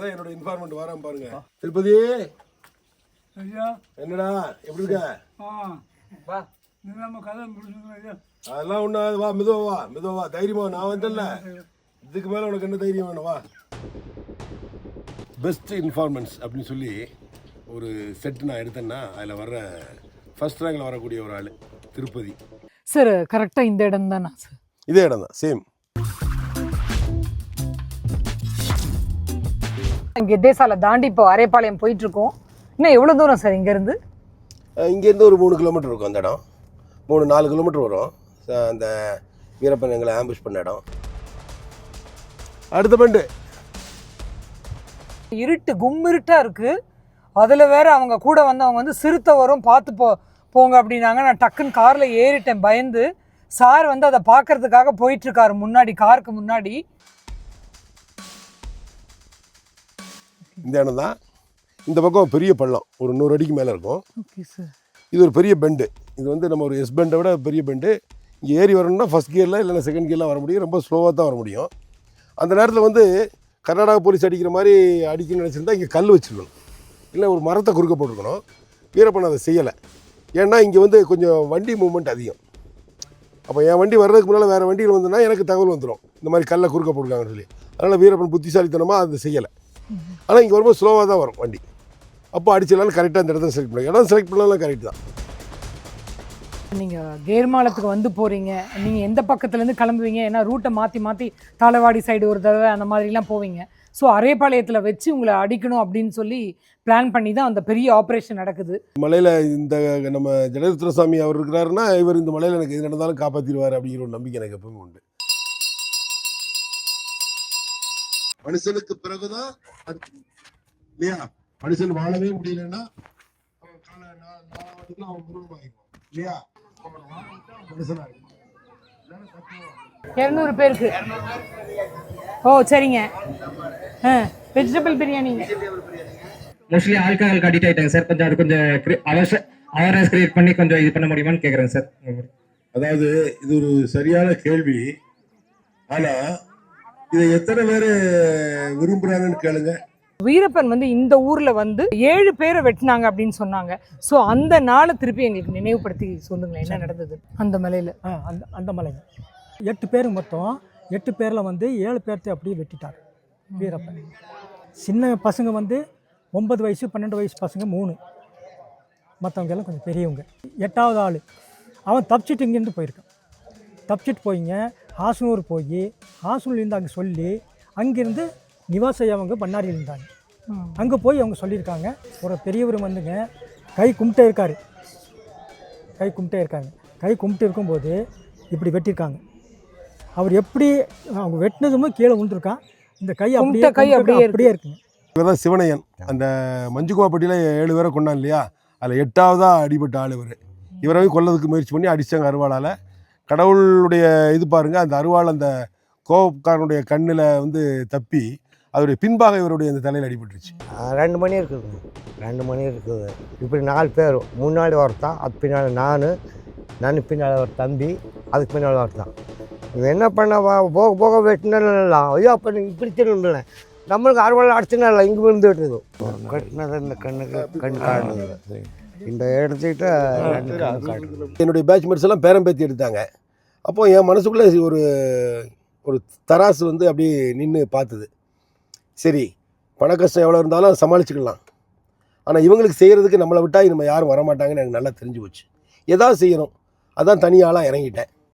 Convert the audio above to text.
தான் என்னோட இன்ஃபார்மெண்ட் வராம பாருங்க. திருப்பதி ஐயா என்னடா எப்படி இருக்க? வா நம்ம கதை முடிச்சுங்க ஐயா. அதெல்லாம் ஒன்றும் வா, மெதுவா வா, தைரியமா நான் வந்தல. இதுக்கு மேலே உனக்கு என்ன தைரியம் வேணும்? வா. பெஸ்ட் இன்ஃபார்மெண்ட்ஸ் அப்படின்னு சொல்லி ஒரு செட் நான் எடுத்தேன்னா அதில் வர்ற ஃபர்ஸ்ட் ரேங்கில் வரக்கூடிய ஒரு ஆள் திருப்பதி சார். கரெக்டாக இந்த இடம் தானா சார்? இதே இடம் தான், சேம். இங்கே தேசால தாண்டி இப்போ அரைப்பாளையம் போயிட்டு இருக்கோம். இன்னும் எவ்வளோ தூரம் சார் இங்கேருந்து? இங்கேருந்து ஒரு 3 கிலோமீட்டர் இருக்கும் அந்த இடம். 3-4 கிலோமீட்டர் வரும். அந்த வீரப்பன் எங்களை ஆம்புஷ் பண்ண இடம். அடுத்த பண்டு இருட்டு கும்மிருட்டா இருக்கு. அதில் வேற அவங்க கூட வந்து அவங்க வந்து சிறுத்தை வரும் பார்த்து போங்க அப்படின்னாங்க. நான் டக்குன்னு காரில் ஏறிட்டேன் பயந்து. சார் வந்து அதை பார்க்கறதுக்காக போயிட்டு இருக்காரு முன்னாடி, காருக்கு முன்னாடி. இந்த இடம் தான். இந்த பக்கம் பெரிய பள்ளம், ஒரு 100 அடிக்கு மேலே இருக்கும். Okay sir. இது ஒரு பெரிய பெண்டு. இது வந்து நம்ம ஒரு எஸ் பெண்டை விட பெரிய பெண்டு. இங்கே ஏறி வரணும்னா ஃபஸ்ட் கியரில் இல்லைன்னா செகண்ட் கியர்லாம் வர முடியும். ரொம்ப ஸ்லோவாக தான் வர முடியும். அந்த நேரத்தில் வந்து கர்நாடகா போலீஸ் அடிக்கிற மாதிரி அடிக்கணும்னு நினச்சிருந்தா இங்கே கல் வச்சுருக்கணும், இல்லை ஒரு மரத்தை குறுக்க போட்டுருக்கணும். வீரப்பன் அதை செய்யலை. ஏன்னா இங்கே வந்து கொஞ்சம் வண்டி மூவ்மெண்ட் அதிகம். அப்போ என் வண்டி வர்றதுக்கு முன்னால் வேறு வண்டியில் வந்துன்னா எனக்கு தகவல் வந்துடும், இந்த மாதிரி கல்லை குறுக்க போட்டுருக்காங்கன்னு சொல்லி. அதனால் வீரப்பன் புத்திசாலித்தனமாக அதை செய்யலை. ஆனால் இங்கே வரும்போது ஸ்லோவாக தான் வரும் வண்டி. அப்போ அடிச்சிடலான்னு கரெக்டாக அந்த இடத்த செலக்ட் பண்ணுங்க. இடம் செலக்ட் பண்ணலாம் கரெக்ட் தான். நீங்கள் கேர்மாலத்துக்கு வந்து போகிறீங்க, நீங்கள் எந்த பக்கத்துலேருந்து கிளம்புவீங்க? ஏன்னா ரூட்டை மாற்றி தாளவாடி சைடு ஒரு தடவை அந்த மாதிரிலாம் போவீங்க. ஸோ அரைப்பாளையத்தில் வச்சு உங்களை அடிக்கணும் அப்படின்னு சொல்லி பிளான் பண்ணி தான் அந்த பெரிய ஆப்ரேஷன் நடக்குது. மலையில் இந்த நம்ம ஜடேந்திரசாமி அவர் இருக்கிறாருன்னா இவர் இந்த மலையில் எனக்கு எது நடந்தாலும் காப்பாற்றிடுவார் அப்படிங்கிற ஒரு நம்பிக்கை எனக்கு எப்பவுமே உண்டு. மனுஷனுக்கு பிறகுதான் இல்லையா, மனுஷன் வாழவே முடியலன்னா அவன் அவன் முருகமாகிடுவான் இல்லையா, 200 பேருக்கு. ஓ சரிங்க. Vegetable biryani mostly alcohol addict ஆயிட்டாங்க சார். கொஞ்சம் அது கொஞ்சம் அவேர்னஸ் கிரியேட் பண்ணி கொஞ்சம் இது பண்ண முடியுமான்னு கேட்குறேன் சார். அதாவது இது ஒரு சரியான கேள்வி. ஆனா இதை எத்தனை பேர் விரும்புறாங்கன்னு கேளுங்க. வீரப்பன் வந்து இந்த ஊர்ல வந்து 7 பேரை வெட்டினாங்க அப்படின்னு சொன்னாங்க. ஸோ அந்த நாளை திருப்பி எங்களுக்கு நினைவுபடுத்தி சொல்லுங்களேன், என்ன நடந்தது அந்த மலையில? அந்த மலையில் 8 பேர் மொத்தம். 8 பேரில் வந்து 7 பேர்த்த அப்படியே வெட்டிட்டார் வீரப்பன். சின்ன பசங்க வந்து 9 வயசு 12 வயசு பசங்க 3, மற்றவங்க எல்லாம் கொஞ்சம் பெரியவங்க. 8வது ஆள் அவன் தப்பிச்சிட்டு இங்கேருந்து போயிருக்கான். தப்பிச்சிட்டு போயிங்க ஹாசனூர் போய் ஹாசனூர்லேருந்து அங்கே சொல்லி அங்கேருந்து நிவாசை அவங்க பண்ணாரியில் இருந்தாங்க. அங்கே போய் அவங்க சொல்லியிருக்காங்க, ஒரு பெரியவர் வந்துங்க கை கும்பிட்டே இருக்காங்க. கை கும்பிட்டு இருக்கும்போது இப்படி வெட்டியிருக்காங்க. அவர் எப்படி அவங்க வெட்டினதுமோ கீழே விழுந்துருக்கான். இந்த கை அப்படியே இருக்குங்க. இவர் தான் சிவனையன். அந்த மஞ்சுகுவாப்பட்டியில் 7 பேரை கொண்டான் இல்லையா, அதில் 8வதாக அடிபட்ட ஆள் இவர். இவரை கொல்லதுக்கு முயற்சி பண்ணி அடித்தாங்க அருவாளால். கடவுளுடைய இது பாருங்கள், அந்த அருவாள் அந்த கோபக்காரனுடைய கண்ணில் வந்து தப்பி அவருடைய பின்பாக இவருடைய இந்த தலையில் அடிபட்டுருச்சு. 2 மணி இருக்குதுங்க. 2 மணி இருக்குது. இப்படி 4 பேர், முன்னாடி ஒருத்தான், அது பின்னாடி நான் பின்னாடி ஒரு தம்பி, அதுக்கு பின்னாடி ஒருத்தான். இவன் என்ன பண்ண போக வெட்டினலாம். ஐயோ அப்போ இப்படி திரும்பல, நம்மளுக்கு அறுவலை அடிச்சுனா இங்கே விழுந்து விட்டுருது. கட்டினது இந்த கண் காட்டுது. இந்த எடுத்துக்கிட்டு என்னுடைய பேட்ச்மேட்ஸ் எல்லாம் பேரம்பேத்தி எடுத்தாங்க. அப்போ என் மனசுக்குள்ளே ஒரு தராசு வந்து அப்படியே நின்று பார்த்துது. சரி, பண கஷ்டம் எவ்வளோ இருந்தாலும் சமாளிச்சுக்கலாம். ஆனால் இவங்களுக்கு செய்கிறதுக்கு நம்மளை விட்டால் நம்ம யாரும் வரமாட்டாங்கன்னு எனக்கு நல்லா தெரிஞ்சு போச்சு. ஏதாவது செய்யணும், அதான் தனியாளாக இறங்கிட்டேன்.